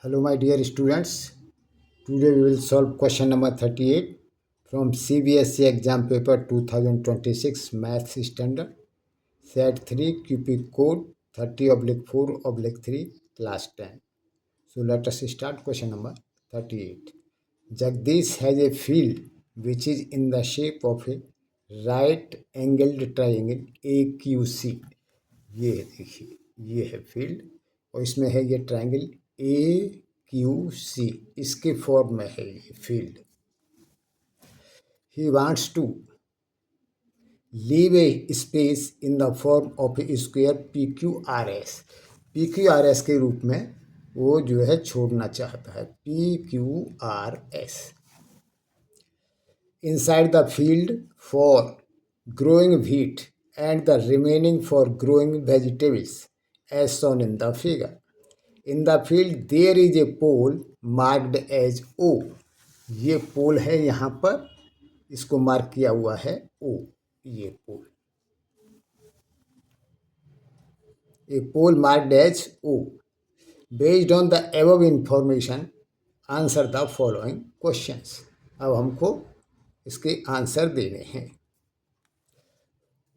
Hello my dear students, today we will solve question number 38 from CBSE exam paper 2026 Maths Standard Set 3 QP code 30/4/3 class 10. So let us start question number 38. Jagdish has a field which is in the shape of a right angled triangle AQC. ये है, देखिए ये है field और इसमें है ये triangle AQC, इसके फॉर्म में है ये field. He wants to leave a space in the form of a square PQRS. PQRS के रूप में वो जो है छोड़ना चाहता है, PQRS. Inside the field for growing wheat and the remaining for growing vegetables as shown in the figure. In the field there is a pole marked as O. ये पोल है, यहाँ पर इसको मार्क किया हुआ है O. ये पोल, a pole marked as O. Based on the above information, answer the following questions. अब हमको इसके आंसर देने हैं.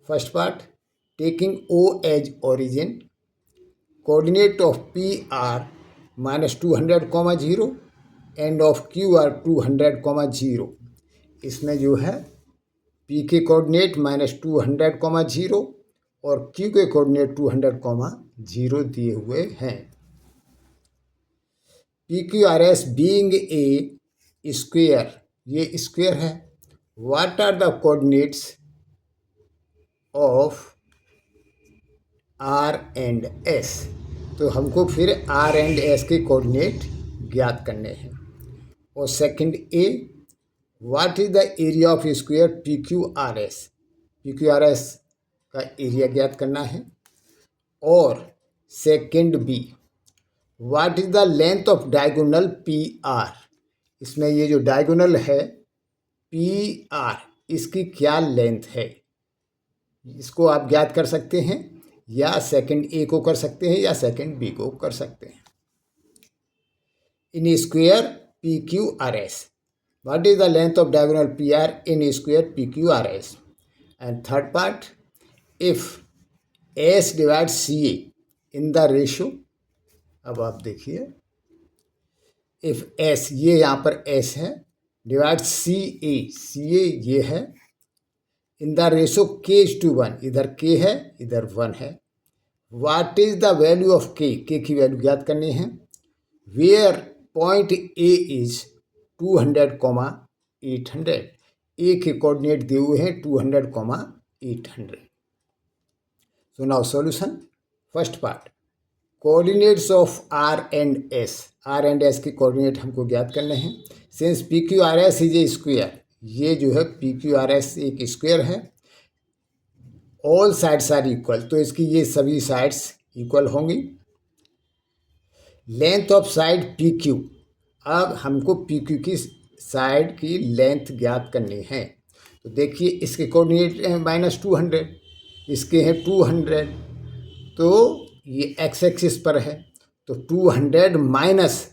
First part, taking O as origin, coordinate of P are -200, 0 and of Q are 200, 0. इसमें जो है P के कोऑर्डिनेट -200, 0 और Q के कोऑर्डिनेट 200, 0 दिए हुए हैं. PQRS बीइंग ए स्क्वायर, ये स्क्वायर है. What are the coordinates of R and S. तो हमको फिर R एंड S के कोऑर्डिनेट ज्ञात करने हैं. और second A, what is the area of square PQRS. PQRS का एरिया ज्ञात करना है. और second B, what is the length of diagonal PR. इसमें ये जो डायगोनल है PR, इसकी क्या लेंथ है, इसको आप ज्ञात कर सकते हैं, या सेकंड ए को कर सकते हैं या सेकंड बी को कर सकते हैं. In square PQRS, what is the length of diagonal PR in square PQRS. And third part, if S divide CA in the ratio. अब आप देखिए, इफ S, ये यहाँ पर S है, डिवाइड CA ये है, इन द रेशो K:1, इधर K है इधर 1 है. What is the value of K की वैल्यू ज्ञात करनी है. Where point A is 200, 800. A के कोऑर्डिनेट दिए हुए हैं 200, 800. So now solution. First part, coordinates of R and S. R and S के कोऑर्डिनेट हमको ज्ञात करने हैं. Since PQRS is a square, ये जो है PQRS एक स्क्वायर है. ऑल साइड्स आर इक्वल, तो इसकी ये सभी साइड्स इक्वल होंगी. Length of side PQ. अब हमको PQ की साइड की लेंथ ज्ञात करनी है. तो देखिए, इसके कोऑर्डिनेट हैं -200, इसके हैं 200. तो ये x एक्सिस पर है, तो 200 माइनस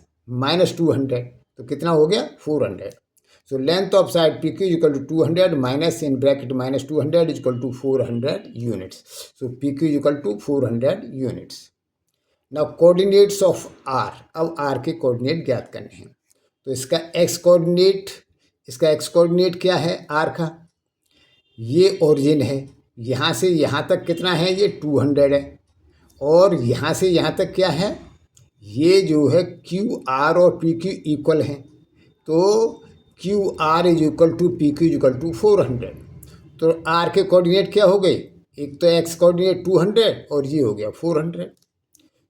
200, तो कितना हो गया 400. So length of side PQ is equal to 200 minus in bracket -200 is equal to 400 units. So PQ is equal to 400 units. Now coordinates of R. अब R के कोऑर्डिनेट ज्ञात करने हैं. तो इसका x कोऑर्डिनेट क्या है R का, ये ओरिजिन है. यहाँ से यहाँ तक कितना है, ये 200 है. और यहाँ से यहाँ तक क्या है, ये जो है QR और PQ इक्वल हैं. तो QR is equal to PQ is equal to 400. तो R के कोऑर्डिनेट क्या हो गए, एक तो x कोऑर्डिनेट 200 और ये हो गया 400.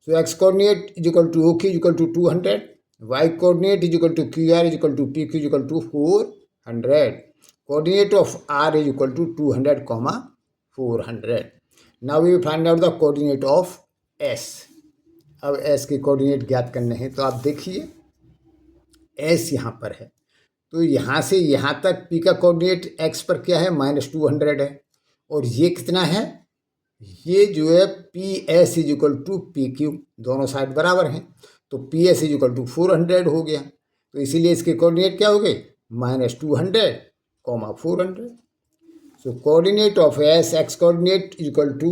So x coordinate is equal to OQ is equal to 200, y coordinate is equal to QR is equal to PQ is equal to 400. Coordinate of R is equal to 200, 400. Now we find out the coordinate of S. अब S के coordinate ज्ञात करने हैं. तो आप देखिए, S यहाँ पर है, तो यहाँ से यहाँ तक P का कोऑर्डिनेट x पर क्या है, -200 है. और ये कितना है, ये जो है PS is equal to PQ, दोनों साइड बराबर हैं. तो P S is equal to 400 हो गया। तो इसीलिए इसके कोऑर्डिनेट क्या हो गए, -200, 400। So coordinate of S, X coordinate is equal to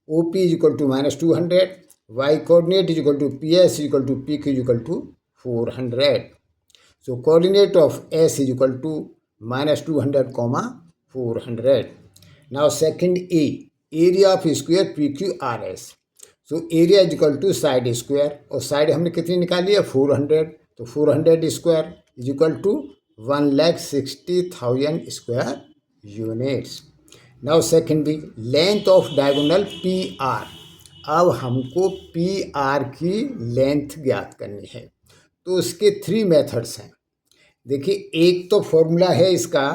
O P is equal to -200, Y coordinate is equal to P S is equal to P Q is equal to 400। So coordinate of S is equal to -200, 400. Now second A, area of square PQRS. So area is equal to side square, और side हमने कितनी निकाली है 400, तो 400 square is equal to 1,60,000 square units. Now second B, length of diagonal PR. अब हमको PR की length ज्ञात करनी है, तो इसके 3 मेथड्स हैं। देखिए, एक तो फॉर्मूला है इसका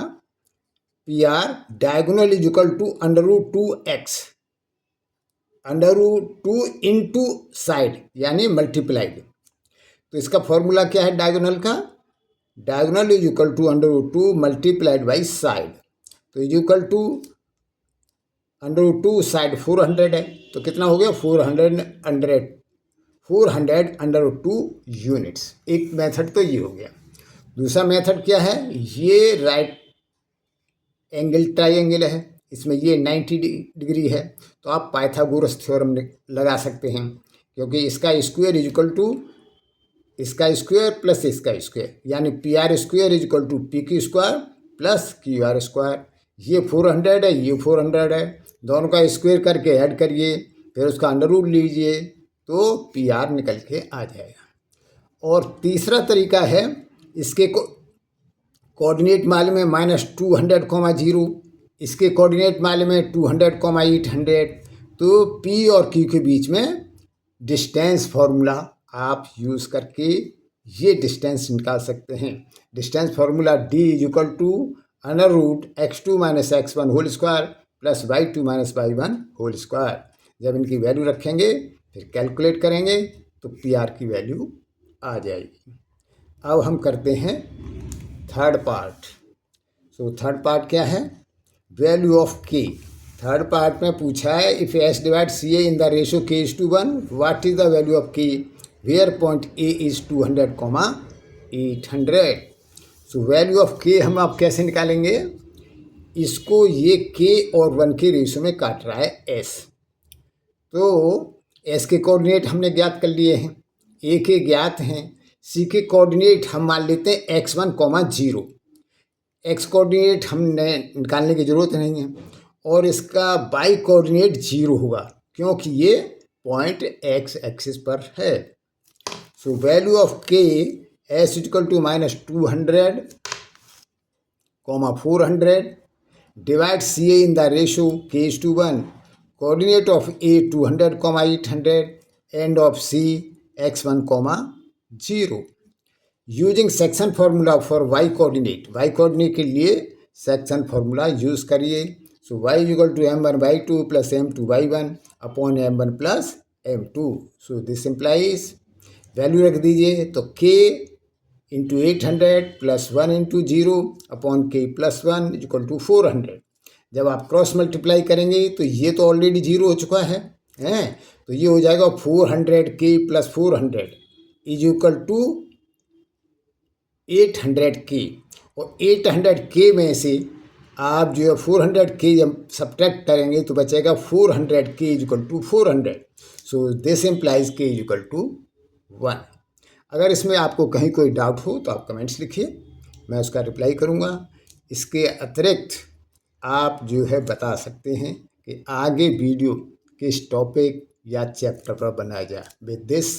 P R diagonal is equal to √2x, √2 into side यानी मल्टीप्लाइड। तो इसका फॉर्मूला क्या है डायगोनल का, diagonal is equal to √2 multiplied by side. तो इज इक्वल टू √2 साइड 400 है, तो कितना हो गया 400 √2 यूनिट्स। एक मेथड तो ये हो गया। दूसरा मेथड क्या है, ये राइट एंगल ट्राइंगल है, इसमें ये 90 डिग्री है, तो आप पाइथागोरस थ्योरम लगा सकते हैं, क्योंकि इसका स्क्वायर इज इक्वल टू इसका स्क्वायर प्लस इसका स्क्वायर, यानी P R square is equal to P Q square plus Q R square. ये 400 है, ये 400 है, दोनों का स्क्वायर करके ऐड करिए, फिर उसका अंडर लीजिए, तो पी आर निकल के आ जाएगा। और तीसरा तरीका है, इसके कोऑर्डिनेट मालूम है -200, 0, इसके कोऑर्डिनेट मालूम है 200, 800, तो पी और क्यू के बीच में डिस्टेंस फार्मूला आप यूज़ करके ये डिस्टेंस निकाल सकते हैं। Distance formula D is equal to √x2 - x1 whole square plus y2 - y1 whole square. जब इनकी वैल्यू रखेंगे फिर कैलकुलेट करेंगे तो पी आर की वैल्यू आ जाएगी। अब हम करते हैं third part. So third part क्या है, value of K. Third part में पूछा है if S divide C A in the ratio K is to 1, what is the value of k where point A is 200, 800। So value of k हम आप कैसे निकालेंगे, इसको ये के और 1 के रेशो में काट रहा है एस, तो एस के कोऑर्डिनेट हमने ज्ञात कर लिए हैं, ए के ज्ञात हैं, सी के कोऑर्डिनेट हम मान लेते हैं x1, 0। एक्स कोऑर्डिनेट हमने निकालने की ज़रूरत नहीं है, और इसका बाई कोऑर्डिनेट 0 होगा क्योंकि ये पॉइंट एक्स एक्सिस पर है। So value of K S equal to -200, 400 divide C A in the ratio K is to 1, coordinate of A 200, 800 and of C x1, 0। Using section formula for Y coordinate के लिए section formula use करिए। So y equal to m1/2 plus m2/1 upon m1 plus m2। So this implies value रख दीजिए, तो k into 800 plus 1 into 0 upon k plus 1 equal to 400। जब आप cross multiply करेंगे तो ये तो ऑलरेडी 0 हो चुका है, तो ये हो जाएगा 400k plus 400 is equal to 800k, और 800k में से आप जो है 400k जब सब्ट्रैक्ट करेंगे तो बचेगा 400k is equal to 400। So this implies k is equal to 1। अगर इसमें आपको कहीं कोई डाउट हो तो आप कमेंट्स लिखिए, मैं उसका रिप्लाई करूँगा। इसके अतिरिक्त आप जो है बता सकते हैं कि आगे वीडियो किस टॉपिक या चैप्टर पर बनाया जाए। With this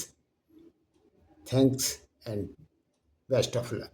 thanks and best of luck.